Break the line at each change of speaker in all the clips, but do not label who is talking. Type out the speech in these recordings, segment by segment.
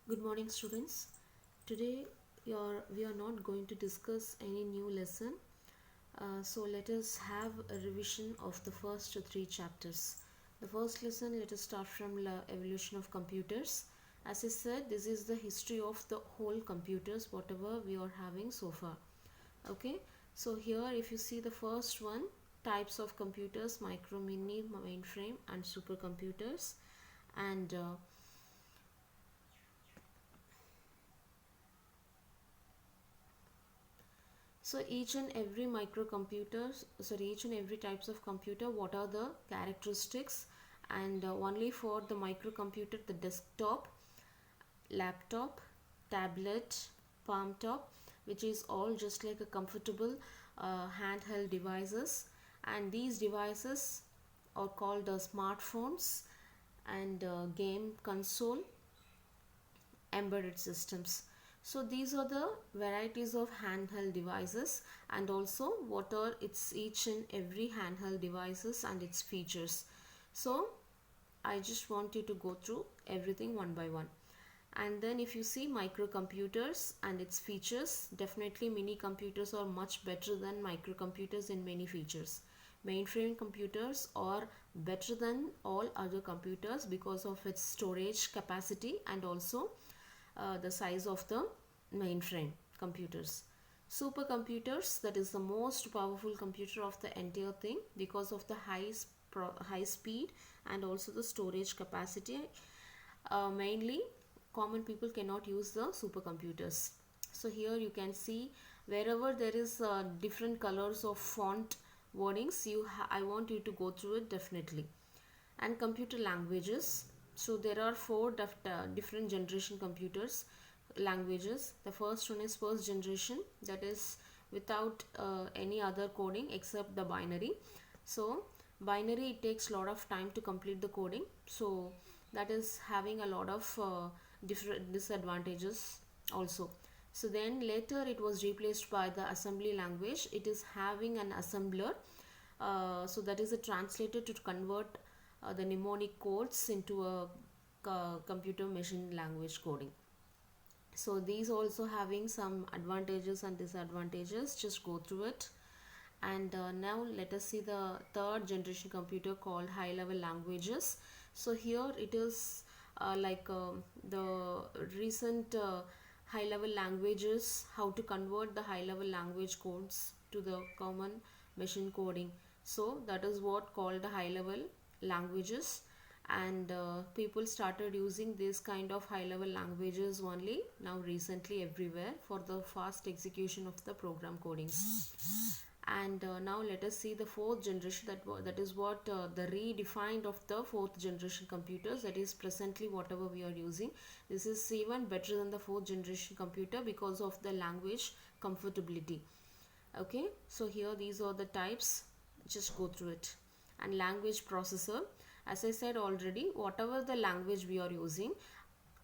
Good morning, students. Today we are not going to discuss any new lesson. So let us have a revision of the first three chapters. The first lesson, let us start from the evolution of computers. As I said, this is the history of the whole computers, whatever we are having so far. Okay, so here if you see the first one, types of computers, micro, mini, mainframe and supercomputers. And So each and every each and every types of computer, what are the characteristics? And only for the microcomputer, the desktop, laptop, tablet, palm top, which is all just like a comfortable handheld devices. And these devices are called smartphones and game console, embedded systems. So these are the varieties of handheld devices, and also what are its each and every handheld devices and its features. So I just want you to go through everything one by one. And then if you see microcomputers and its features, definitely mini computers are much better than microcomputers in many features. Mainframe computers are better than all other computers because of its storage capacity and also the size of the mainframe computers. Supercomputers, that is the most powerful computer of the entire thing because of the high speed and also the storage capacity. Mainly common people cannot use the supercomputers. So here you can see wherever there is different colors of font wordings, I want you to go through it definitely. And computer languages, so there are four different generation computers languages. The first one is first generation, that is without any other coding except the binary. So binary, it takes a lot of time to complete the coding, so that is having a lot of different disadvantages also. So then later it was replaced by the assembly language. It is having an assembler, so that is a translator to convert the mnemonic codes into a computer machine language coding. So these also having some advantages and disadvantages, just go through it. And now let us see the third generation computer called high level languages. So here it is the recent high level languages, how to convert the high level language codes to the common machine coding. So that is what called the high level languages. And people started using this kind of high level languages only now recently everywhere for the fast execution of the program codings. And now let us see the fourth generation, that is what the redefined of the fourth generation computers, that is presently whatever we are using. This is even better than the fourth generation computer because of the language comfortability. Okay, so here these are the types, just go through it. And language processor, as I said already, whatever the language we are using,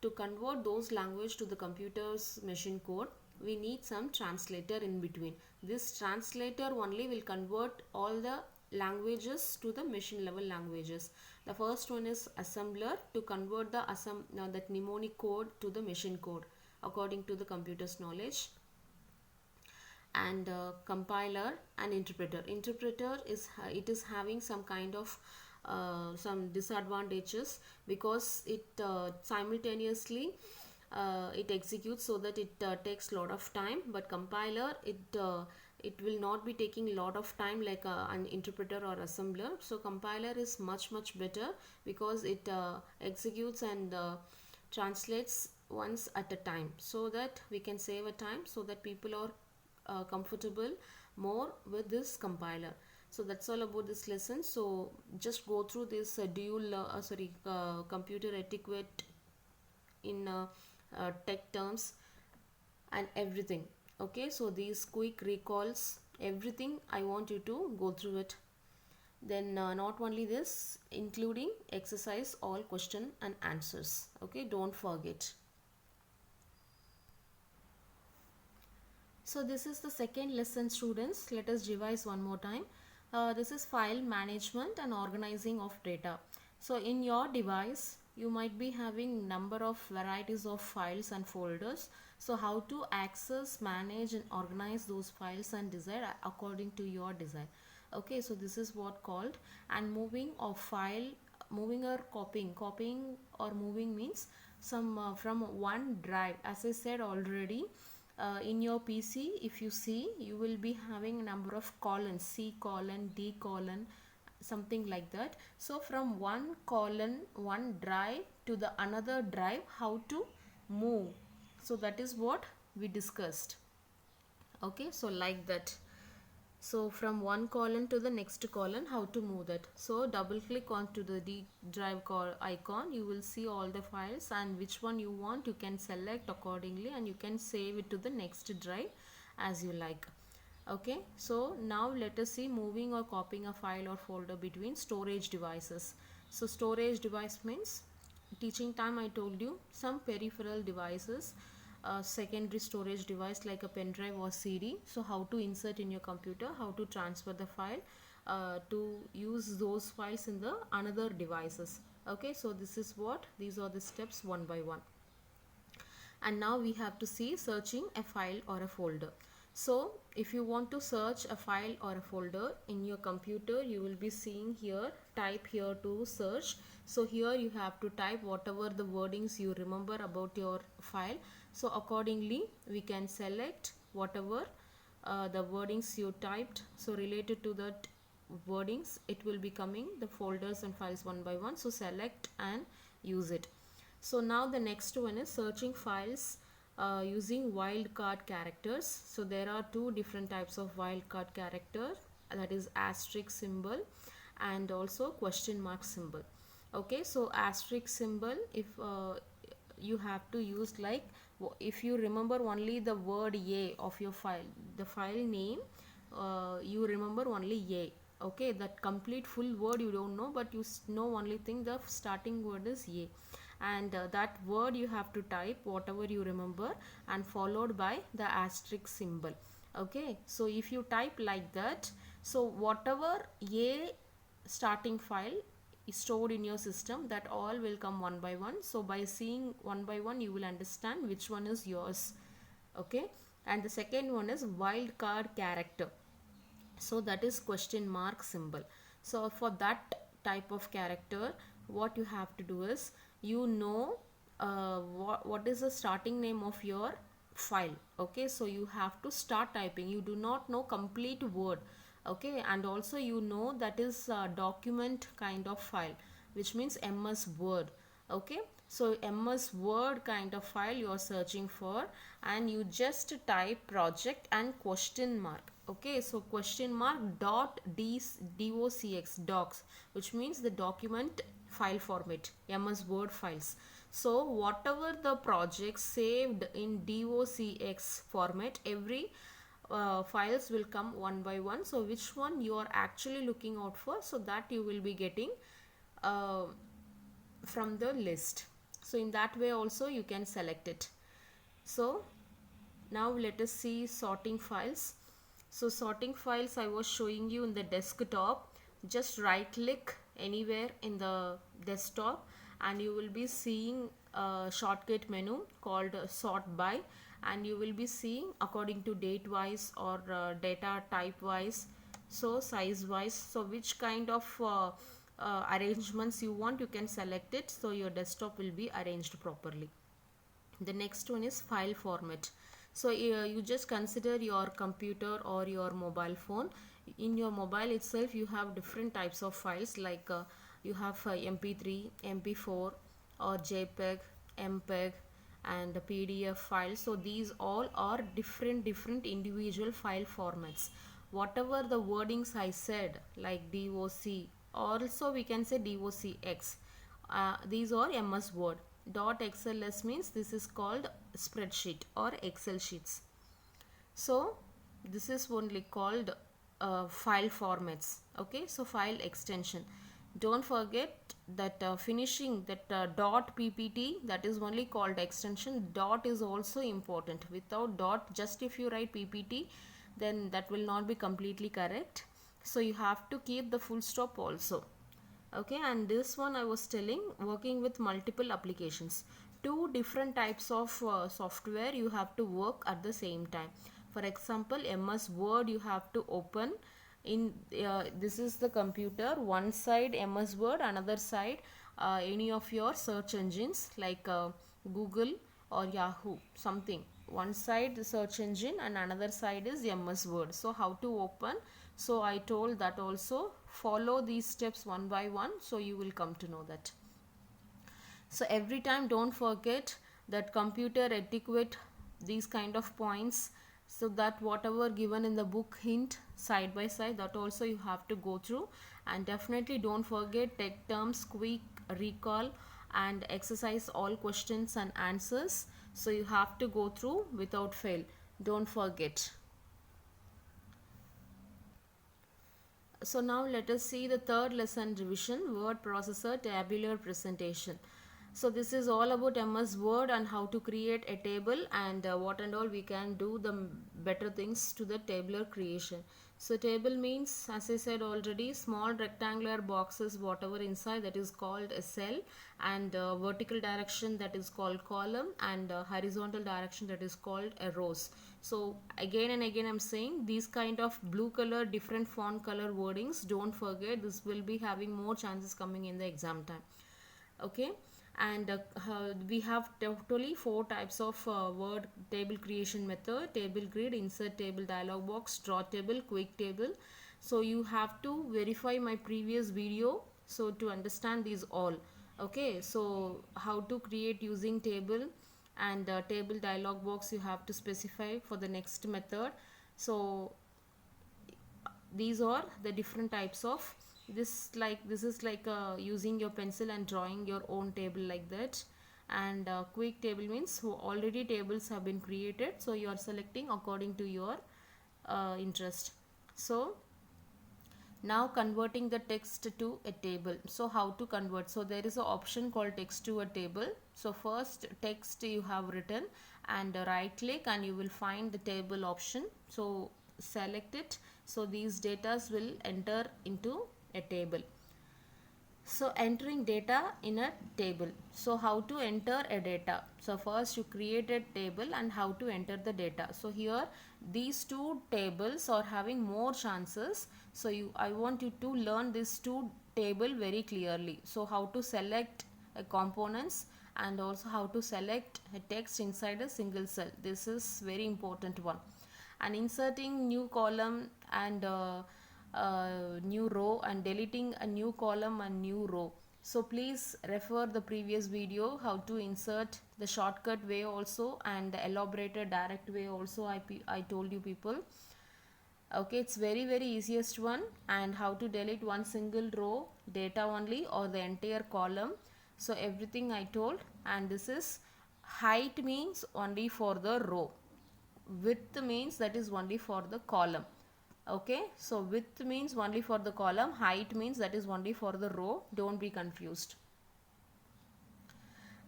to convert those language to the computer's machine code, we need some translator in between. This translator only will convert all the languages to the machine level languages. The first one is assembler, to convert that mnemonic code to the machine code according to the computer's knowledge. And compiler and interpreter is it is having some kind of some disadvantages because it simultaneously it executes, so that it takes lot of time. But compiler, it will not be taking lot of time like an interpreter or assembler. So compiler is much better because it executes and translates once at a time, so that we can save a time, so that people are comfortable more with this compiler. So that's all about this lesson. So just go through this computer etiquette in tech terms and everything. Okay, so these quick recalls, everything I want you to go through it. Then not only this, including exercise all question and answers. Okay, don't forget. So this is the second lesson, students. Let us revise one more time. This is file management and organizing of data. So in your device, you might be having number of varieties of files and folders. So how to access, manage and organize those files and desire according to your desire. Okay, so this is what called. And moving of file, moving or copying or moving means some from one drive. As I said already, in your PC, if you see, you will be having a number of colons, C colon, D colon, something like that. So from one colon, one drive to the another drive, how to move. So that is what we discussed. Okay, so like that. So from one column to the next column, how to move that. So double click onto the D drive icon, you will see all the files, and which one you want you can select accordingly, and you can save it to the next drive as you like. Okay, so now let us see moving or copying a file or folder between storage devices. So storage device means, teaching time I told you, some peripheral devices, secondary storage device like a pen drive or CD. So how to insert in your computer, how to transfer the file, to use those files in the another devices. Okay, so this is what, these are the steps one by one. And now we have to see searching a file or a folder. So if you want to search a file or a folder in your computer, you will be seeing here, type here to search. So here you have to type whatever the wordings you remember about your file. So accordingly we can select whatever the wordings you typed. So related to that wordings, it will be coming the folders and files one by one. So select and use it. So now the next one is searching files using wildcard characters. So there are two different types of wildcard character, that is asterisk symbol and also question mark symbol. Okay, so asterisk symbol, if you have to use, like if you remember only the word A of your file, the file name, you remember only A. Okay, that complete full word you don't know, but you know only thing the starting word is A, and that word you have to type whatever you remember and followed by the asterisk symbol. Okay, so if you type like that, so whatever A starting file is stored in your system, that all will come one by one. So by seeing one by one, you will understand which one is yours. Okay, and the second one is wildcard character. So that is question mark symbol. So for that type of character, what you have to do is, you know, what is the starting name of your file. Okay, so you have to start typing, you do not know complete word. Okay, and also you know that is a document kind of file, which means MS Word. Okay, so MS Word kind of file you are searching for, and you just type project and question mark. Okay, so question mark dot docx, docs, which means the document file format, MS Word files. So whatever the project saved in docx format, every files will come one by one. So which one you are actually looking out for, so that you will be getting from the list. So in that way also you can select it. So now let us see sorting files. So sorting files I was showing you in the desktop. Just right click anywhere in the desktop and you will be seeing a shortcut menu called sort by, and you will be seeing according to date wise or data type wise, so size wise. So which kind of arrangements you want, you can select it, so your desktop will be arranged properly. The next one is file format. So you just consider your computer or your mobile phone. In your mobile itself you have different types of files, like you have mp3, mp4 or jpeg, mpeg and PDF files. So these all are different individual file formats. Whatever the wordings I said, like doc, also we can say docx, these are MS Word. .xls means this is called spreadsheet or Excel sheets. So this is only called file formats. Okay, so file extension. Don't forget that finishing that .ppt, that is only called extension. Dot is also important. Without dot, just if you write ppt, then that will not be completely correct. So you have to keep the full stop also. Okay, and this one I was telling, working with multiple applications, two different types of software you have to work at the same time. For example, MS Word you have to open in this is the computer, one side MS Word, another side any of your search engines like Google or Yahoo, something. One side the search engine and another side is MS Word. So how to open? So I told that also, follow these steps one by one, so you will come to know that. So every time don't forget that computer etiquette, these kind of points, so that whatever given in the book hint side by side, that also you have to go through. And definitely don't forget tech terms, quick recall, and exercise all questions and answers. So you have to go through without fail, don't forget. So now let us see the third lesson revision, word processor tabular presentation. So this is all about MS Word and how to create a table, and what and all we can do the better things to the tabular creation. So table means, as I said already, small rectangular boxes, whatever inside, that is called a cell, and vertical direction, that is called column, and horizontal direction, that is called a rows. So again and again I'm saying, these kind of blue color, different font color wordings, don't forget, this will be having more chances coming in the exam time. Okay, and we have totally four types of word table creation method: table grid, insert table dialog box, draw table, quick table. So you have to verify my previous video so to understand these all. Okay, so how to create using table and table dialog box you have to specify for the next method. So these are the different types of this is like using your pencil and drawing your own table like that. And quick table means already tables have been created, so you are selecting according to your interest. So now converting the text to a table. So how to convert? So there is an option called text to a table. So first text you have written, and right click and you will find the table option. So select it. So these data will enter into a table. So entering data in a table. So how to enter a data? So first you create a table and how to enter the data. So here these two tables are having more chances. So I want you to learn these two table very clearly. So how to select a components, and also how to select a text inside a single cell. This is very important one. And inserting new column and new row, and deleting a new column and new row. So please refer the previous video how to insert the shortcut way also, and the elaborated direct way also I told you people. Okay, it's very easiest one. And how to delete one single row data only, or the entire column. So everything I told. And this is height means only for the row, width means that is only for the column. Okay, so width means only for the column, height means that is only for the row, don't be confused.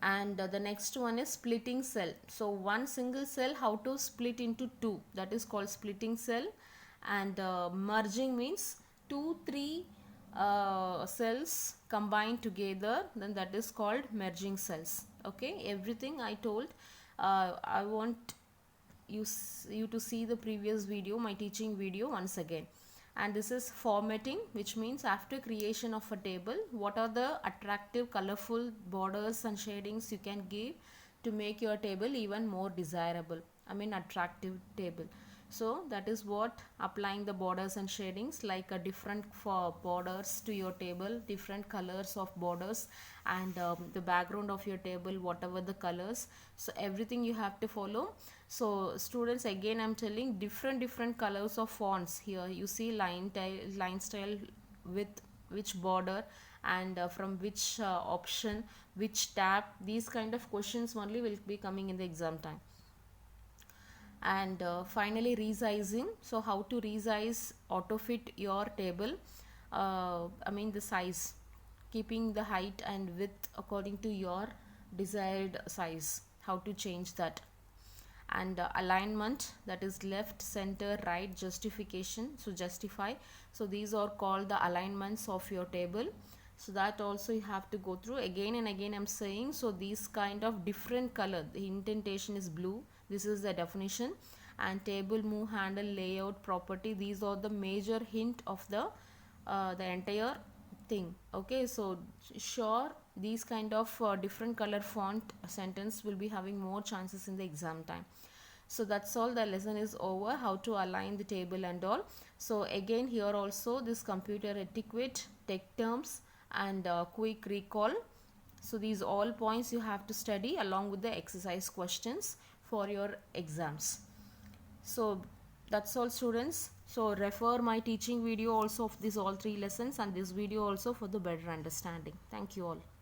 And the next one is splitting cell. So one single cell, how to split into two, that is called splitting cell. And merging means 2-3 cells combined together, then that is called merging cells. Okay, everything I told. I want you to see the previous video, my teaching video, once again. And this is formatting, which means after creation of a table, what are the attractive colorful borders and shadings you can give to make your table even more desirable, I mean attractive table. So that is what applying the borders and shadings, like a different for borders to your table, different colors of borders, and the background of your table, whatever the colors. So everything you have to follow. So students, again I'm telling, different colors of fonts. Here you see line style with which border, and from which option, which tab. These kind of questions only will be coming in the exam time. And finally resizing. So how to resize, auto fit your table, I mean the size, keeping the height and width according to your desired size, how to change that. And alignment, that is left, center, right, justification, so justify. So these are called the alignments of your table. So that also you have to go through again and again. I'm saying, so these kind of different color, the indentation is blue, this is the definition. And table, move handle, layout, property, these are the major hint of the entire thing. Okay, so sure, these kind of different color font sentence will be having more chances in the exam time. So that's all, the lesson is over, how to align the table and all. So again, here also this computer etiquette, tech terms, and quick recall. So these all points you have to study along with the exercise questions for your exams. So that's all, students. So refer my teaching video also of these all 3 lessons, and this video also for the better understanding. Thank you all.